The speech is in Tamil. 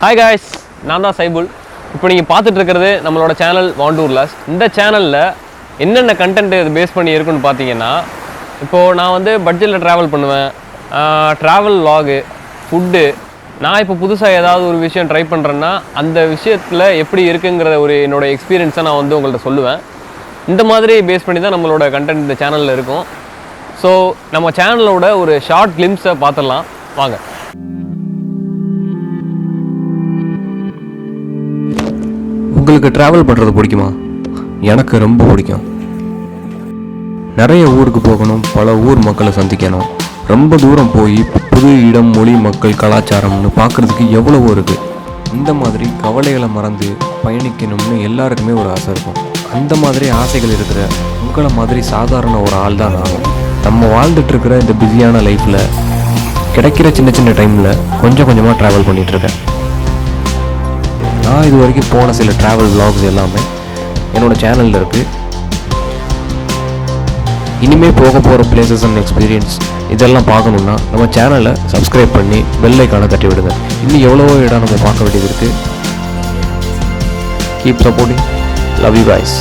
ஹாய் காய்ஸ், நான் தான் சைபுல். இப்போ நீங்கள் பார்த்துட்டு இருக்கிறது நம்மளோட சேனல் வாண்டூர்லாஸ். இந்த சேனலில் என்னென்ன கண்டென்ட் இது பேஸ் பண்ணி இருக்குன்னு பார்த்தீங்கன்னா, இப்போது நான் வந்து பட்ஜெட்டில் ட்ராவல் பண்ணுவேன், ட்ராவல் வ்ளாகு, ஃபுட்டு. நான் இப்போ புதுசாக ஏதாவது ஒரு விஷயம் ட்ரை பண்ணுறேன்னா அந்த விஷயத்தில் எப்படி இருக்குங்கிற ஒரு என்னோடய எக்ஸ்பீரியன்ஸை நான் வந்து உங்கள்கிட்ட சொல்லுவேன். இந்த மாதிரி பேஸ் பண்ணி தான் நம்மளோட கண்டென்ட் இந்த சேனலில் இருக்கும். ஸோ நம்ம சேனலோட ஒரு ஷார்ட் கிளிம்ஸை பார்த்துடலாம் வாங்க. உங்களுக்கு ட்ராவல் பண்ணுறது பிடிக்குமா? எனக்கு ரொம்ப பிடிக்கும். நிறைய ஊருக்கு போகணும், பல ஊர் மக்களை சந்திக்கணும், ரொம்ப தூரம் போய் புது இடம், மொழி, மக்கள், கலாச்சாரம்னு பார்க்குறதுக்கு எவ்வளவோ இருக்குது. இந்த மாதிரி கவலைகளை மறந்து பயணிக்கணும்னு எல்லாருக்குமே ஒரு ஆசை இருக்கும். அந்த மாதிரி ஆசைகள் இருக்கிற உங்களை மாதிரி சாதாரண ஒரு ஆள் தான் நானும். நம்ம வாழ்ந்துட்டுருக்கிற இந்த பிஸியான லைஃப்பில் கிடைக்கிற சின்ன சின்ன டைமில் கொஞ்சம் கொஞ்சமாக ட்ராவல் பண்ணிகிட்ருக்கேன். நான் இது வரைக்கும் போன சில ட்ராவல் வ்ளாக்ஸ் எல்லாமே என்னோடய சேனலில் இருக்குது. இனிமேல் போக போகிற பிளேசஸ் அண்ட் எக்ஸ்பீரியன்ஸ் இதெல்லாம் பார்க்கணுன்னா நம்ம சேனலை சப்ஸ்கிரைப் பண்ணி பெல் ஐகானை தட்டி விடுங்க. இன்னும் எவ்வளவோ இடம் நம்ம பார்க்க வேண்டியது இருக்குது. Keep supporting. Love you guys.